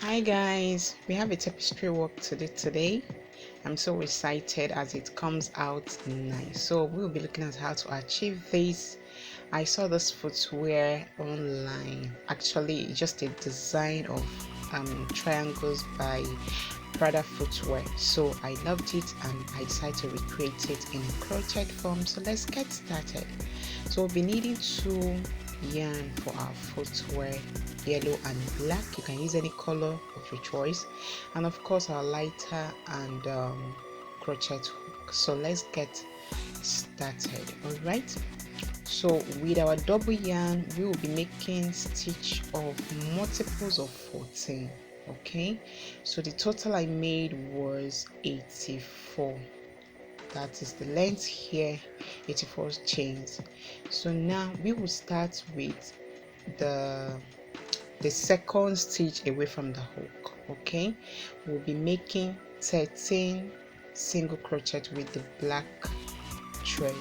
Hi guys, we have a tapestry work to do today. I'm so excited as it comes out nice. So we'll be looking at how to achieve this. I saw this footwear online. Actually, it's just a design of triangles by Prada footwear. So I loved it and I decided to recreate it in a crochet form. So let's get started. So we'll be needing two yarn for our footwear, yellow and black. You can use any color of your choice, and of course our lighter and crochet hook. So let's get started. All right, so with our double yarn we will be making stitch of multiples of 14. Okay, so the total I made was 84. That is the length here, 84 chains. So now we will start with the second stitch away from the hook. Okay, we'll be making 13 single crochet with the black thread.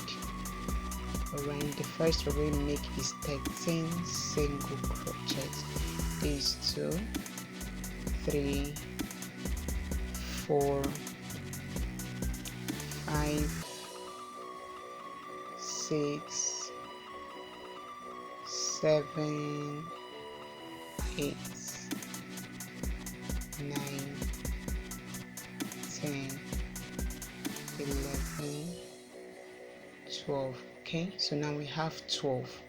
Alright, the first we're going to make is 13 single crochet. These 2, 3, 4, 5, 6, 7, 8, 9, 10, 11, 12. Okay, so now we have 12.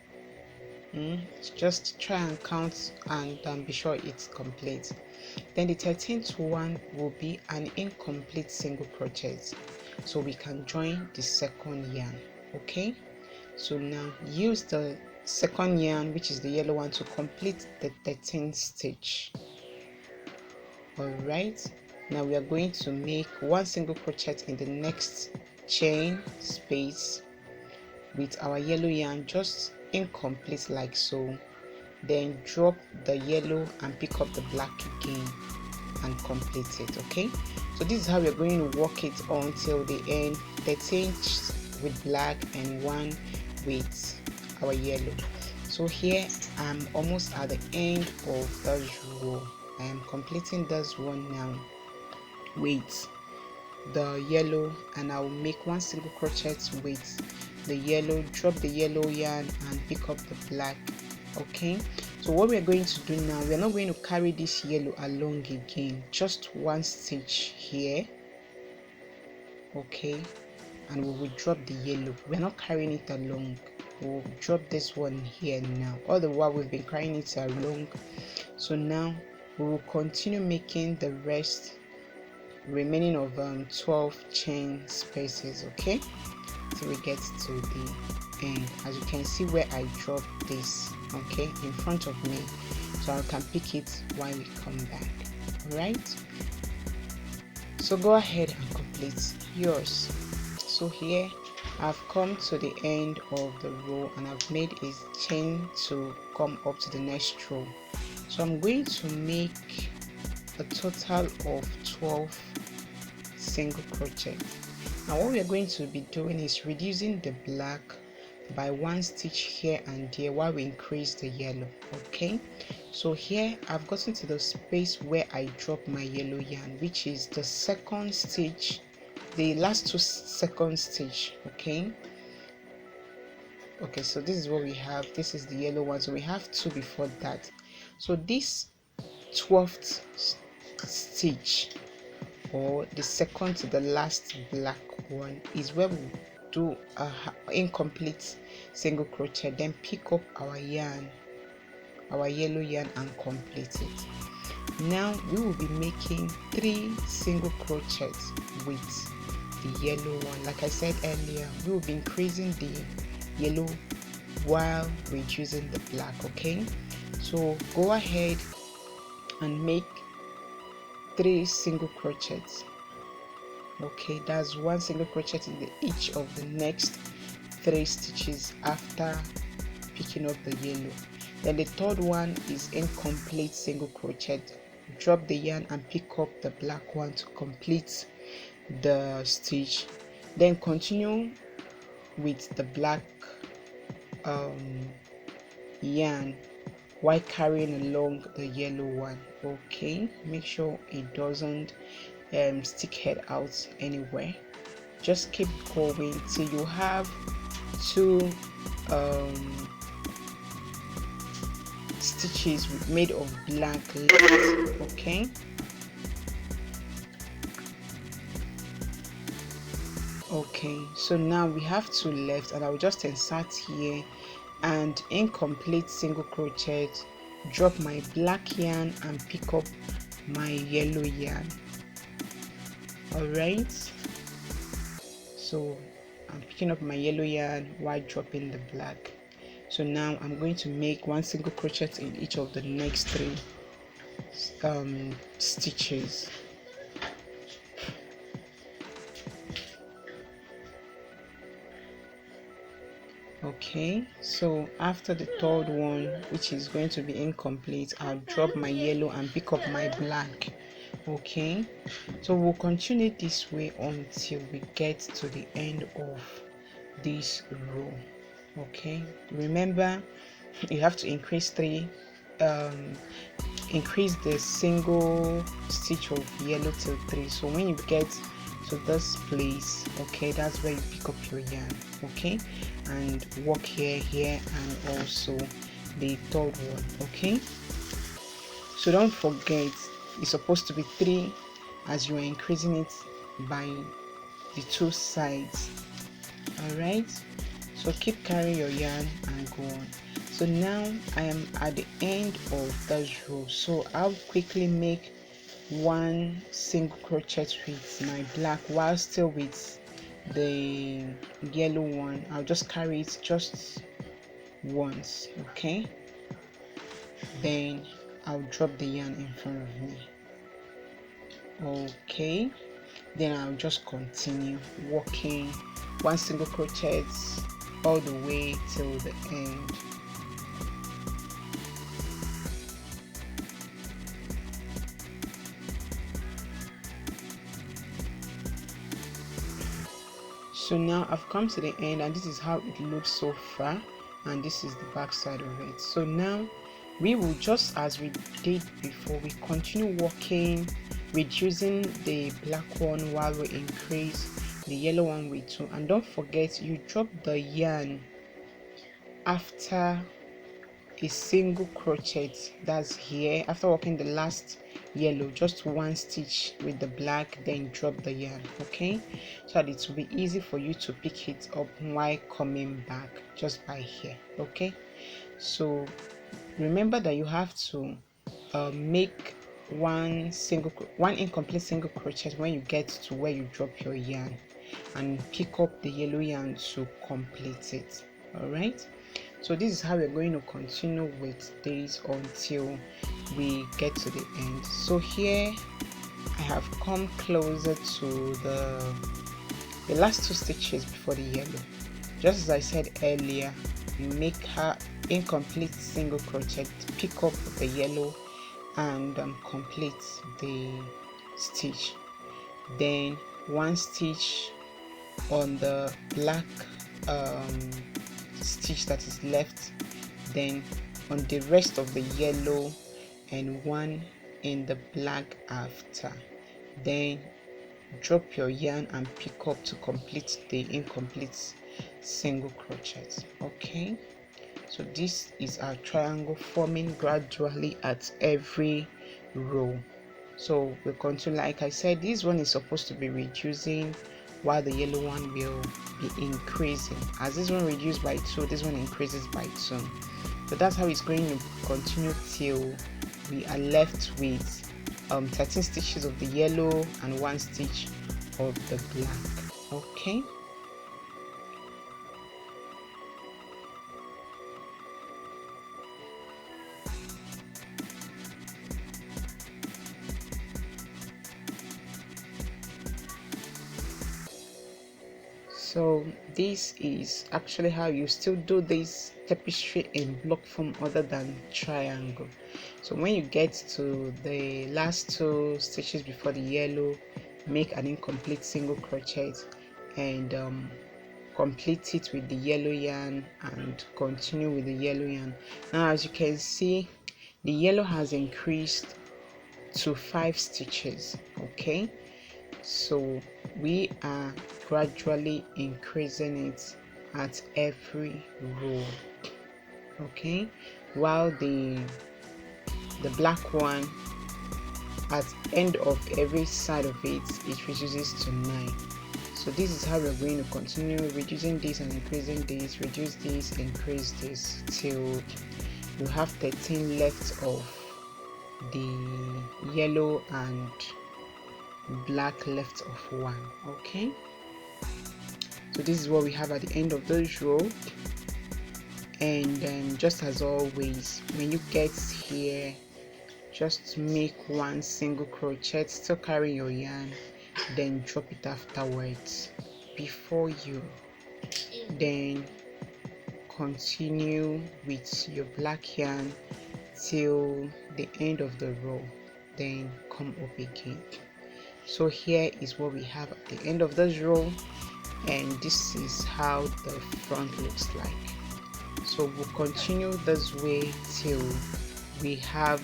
Just try and count and be sure it's complete. Then the 13th one will be an incomplete single crochet, so we can join the second yarn. Okay, so now use the second yarn, which is the yellow one, to complete the 13th stitch. All right, now we are going to make one single crochet in the next chain space with our yellow yarn, just incomplete like so. Then drop the yellow and pick up the black again and complete it. Okay, so this is how we're going to work it until the end. 13 with black and 1 with our yellow. So here I'm almost at the end of this row. I am completing this one now with the yellow, and I will make one single crochet with the yellow, drop the yellow yarn and pick up the black. Okay, so what we're going to do now, we're not going to carry this yellow along again, just one stitch here. Okay, and we will drop the yellow. We're not carrying it along, we'll drop this one here now. All the while we've been carrying it along. So now we will continue making the rest remaining of 12 chain spaces. Okay, till we get to the end. As you can see where I dropped this, okay, in front of me, so I can pick it while we come back. All right, so go ahead and complete yours. So here I've come to the end of the row and I've made a chain to come up to the next row. So I'm going to make a total of 12 single crochet. Now what we are going to be doing is reducing the black by one stitch here and there while we increase the yellow. Okay, so here I've gotten to the space where I drop my yellow yarn, which is the second stitch, the last two second stitch. Okay, so this is what we have. This is the yellow one, so we have two before that. So this 12th stitch, or the second to the last black one, is where we do a incomplete single crochet, then pick up our yarn, our yellow yarn, and complete it. Now we will be making 3 single crochets with the yellow one. Like I said earlier, we will be increasing the yellow while reducing the black. Okay, so go ahead and make 3 single crochets. Okay, that's one single crochet in each of the next 3 stitches after picking up the yellow. Then the third one is incomplete single crochet. Drop the yarn and pick up the black one to complete the stitch. Then continue with the black yarn while carrying along the yellow one. Okay, make sure it doesn't stick head out anywhere. Just keep going till you have two stitches made of black left. Okay, so now we have two left, and I will just insert here and incomplete single crochet, drop my black yarn and pick up my yellow yarn. All right, so I'm picking up my yellow yarn while dropping the black. So now I'm going to make one single crochet in each of the next three stitches. Okay, so after the third one, which is going to be incomplete, I'll drop my yellow and pick up my black. Okay, so we'll continue this way until we get to the end of this row. Okay, remember you have to increase increase the single stitch of yellow till 3. So when you get to this place, okay, that's where you pick up your yarn. Okay, and work here and also the third one. Okay, so don't forget it's supposed to be 3 as you are increasing it by the 2 sides. All right, so keep carrying your yarn and go on. So now I am at the end of this row, so I'll quickly make one single crochet with my black while still with the yellow one. I'll just carry it just once. Okay, then I'll drop the yarn in front of me. Okay, then I'll just continue working one single crochet all the way till the end. So now I've come to the end, and this is how it looks so far, and this is the back side of it. So now we will, just as we did before, we continue working, reducing the black one while we increase the yellow one with 2. And don't forget, you drop the yarn after a single crochet, that's here, after working the last yellow, just one stitch with the black, then drop the yarn. Okay, so that it will be easy for you to pick it up while coming back just by here. Okay, so remember that you have to make one incomplete single crochet when you get to where you drop your yarn, and pick up the yellow yarn to complete it. All right, so this is how we're going to continue with this until we get to the end. So here I have come closer to the last 2 stitches before the yellow. Just as I said earlier, you make her incomplete single crochet, pick up the yellow and complete the stitch, then one stitch on the black stitch that is left, then on the rest of the yellow, and one in the black after. Then drop your yarn and pick up to complete the incomplete single crochet. Okay, so this is our triangle forming gradually at every row. So we'll continue. Like I said, this one is supposed to be reducing while the yellow one will be increasing. As this one reduced by 2, this one increases by 2. So that's how it's going to continue till we are left with 13 stitches of the yellow and 1 stitch of the black. Okay, so this is actually how you still do this tapestry in block form other than triangle. So when you get to the last 2 stitches before the yellow, make an incomplete single crochet and complete it with the yellow yarn and continue with the yellow yarn. Now as you can see, the yellow has increased to 5 stitches. Okay, so we are gradually increasing it at every row. Okay, while the black one, at end of every side of it, it reduces to 9. So this is how we're going to continue reducing this and increasing this, reduce this, increase this, till you have 13 left of the yellow and black left of 1. Okay, so this is what we have at the end of this row. And just as always, when you get here, just make one single crochet, still carry your yarn, then drop it afterwards before you then continue with your black yarn till the end of the row, then come up again. So here is what we have at the end of this row, and this is how the front looks like. So we'll continue this way till we have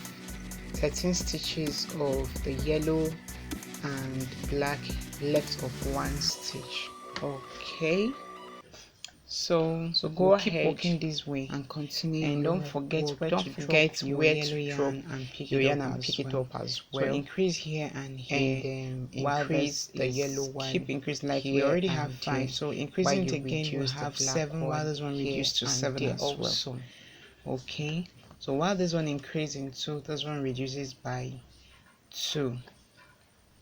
13 stitches of the yellow and black left of 1 stitch. Okay, so go ahead, keep working this way and continue, and don't forget where to drop and pick it up as well. So increase here and here, and increase the yellow one. Keep increasing, like we already have 5, so increasing it again, you have 7, while this one reduced to 7 as well. Okay, so while this one increases in 2, this one reduces by 2.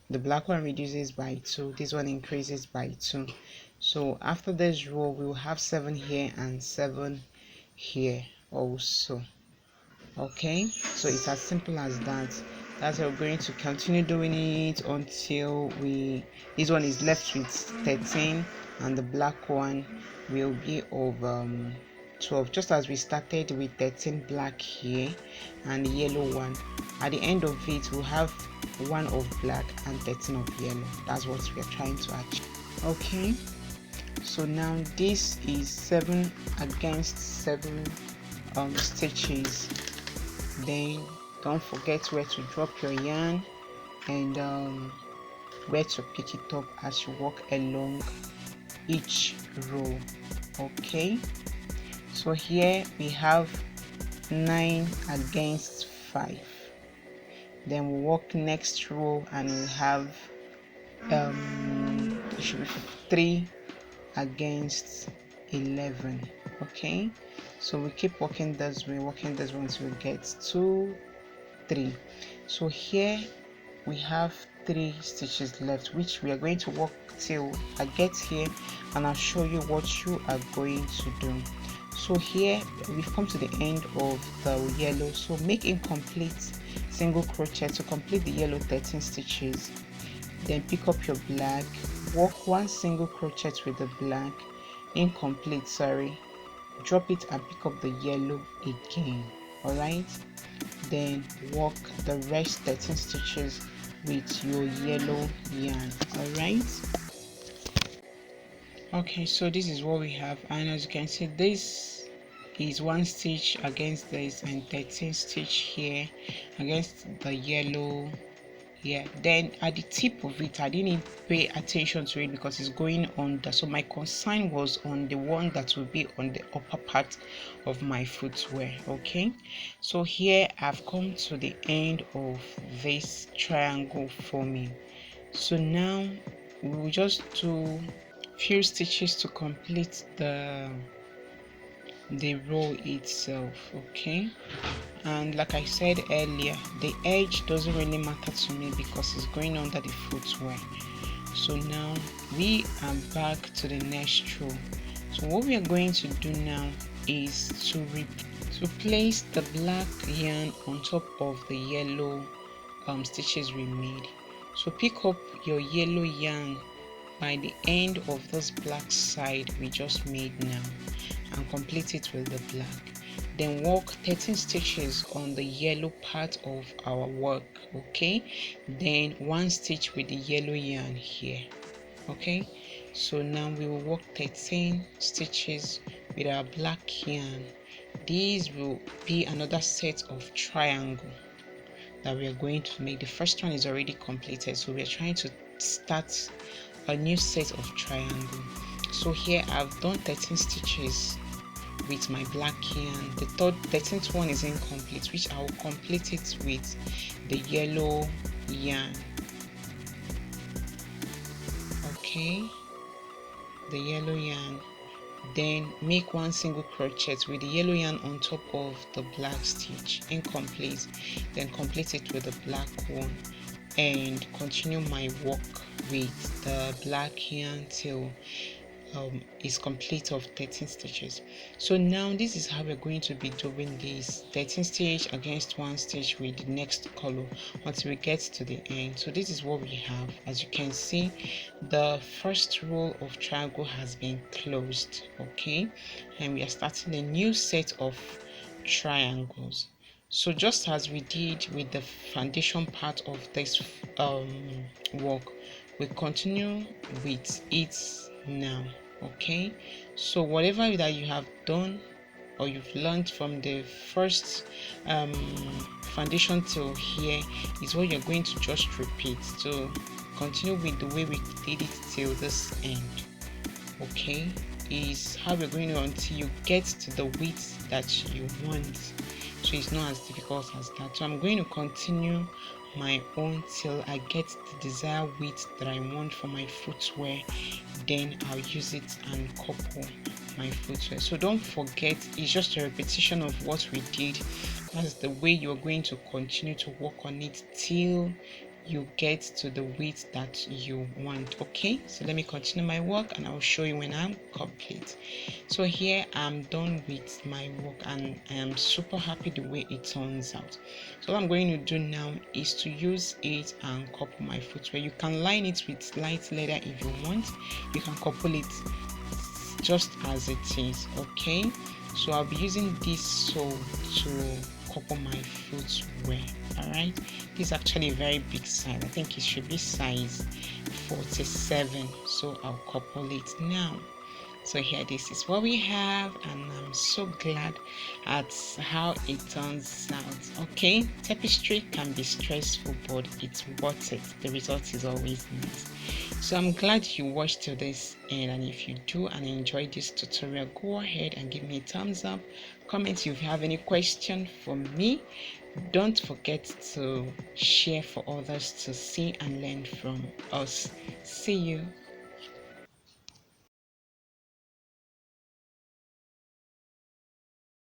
The black one reduces by 2, this one increases by 2. So after this row, we will have 7 here and 7 here also. Okay, so it's as simple as that. That's how we're going to continue doing it until this one is left with 13 and the black one will be of 12, just as we started with 13 black here and the yellow one. At the end of it, we'll have 1 of black and 13 of yellow. That's what we are trying to achieve. Okay, so now this is 7 against 7 stitches. Then don't forget where to drop your yarn and where to pick it up as you walk along each row. Okay, so here we have 9 against 5. Then we'll walk next row and we'll have 3 against 11. Okay, so we keep walking this way until we get 2, 3. So here we have 3 stitches left, which we are going to walk till I get here and I'll show you what you are going to do. So here we've come to the end of the yellow, so make incomplete single crochet to complete the yellow 13 stitches. Then pick up your black, walk 1 single crochet with the black, incomplete, drop it and pick up the yellow again. All right, then walk the rest 13 stitches with your yellow yarn. All right, okay, so this is what we have, and as you can see, this is 1 stitch against this and 13 stitch here against the yellow. Yeah, then at the tip of it, I didn't pay attention to it because it's going under, so my concern was on the one that will be on the upper part of my footwear. Okay, so here I've come to the end of this triangle forming. So now we will just do few stitches to complete the row itself. Okay, and like I said earlier, the edge doesn't really matter to me because it's going under the footwear. So now we are back to the next row. So what we are going to do now is to place the black yarn on top of the yellow stitches we made. So pick up your yellow yarn by the end of this black side we just made now and complete it with the black. Then walk 13 stitches on the yellow part of our work. Okay, then 1 stitch with the yellow yarn here. Okay, so now we will walk 13 stitches with our black yarn These will be another set of triangle that we are going to make. The first one is already completed, so we are trying to start a new set of triangle. So here I've done 13 stitches with my black yarn. The 13th one is incomplete, which I will complete it with the yellow yarn. Okay, the yellow yarn. Then make one single crochet with the yellow yarn on top of the black stitch, incomplete. Then complete it with the black one and continue my work with the black yarn till is complete of 13 stitches. So now this is how we're going to be doing this 13 stitch against one stitch with the next color until we get to the end. So this is what we have. As you can see, the first row of triangle has been closed. Okay, and we are starting a new set of triangles. So just as we did with the foundation part of this work, we continue with it now. Okay, so whatever that you have done or you've learned from the first foundation till here is what you're going to just repeat. So continue with the way we did it till this end. Okay, is how we're going to until you get to the width that you want. So it's not as difficult as that. So I'm going to continue my own till I get the desired width that I want for my footwear. Then I'll use it and couple my footwear. So don't forget, it's just a repetition of what we did. That's the way you're going to continue to work on it till you get to the width that you want. Okay, so let me continue my work and I'll show you when I'm complete. So here I'm done with my work and I am super happy the way it turns out. So what I'm going to do now is to use it and couple my footwear. You can line it with light leather if you want. You can couple it just as it is. Okay, so I'll be using this sole to couple my footwear. All right, this is actually a very big size. I think it should be size 47, so I'll couple it now. So here, this is what we have, and I'm so glad at how it turns out. Okay, tapestry can be stressful, but it's worth it. The result is always nice. So I'm glad you watched to this end, and if you do and enjoy this tutorial, go ahead and give me a thumbs up. Comment if you have any question for me. Don't forget to share for others to see and learn from us. See you.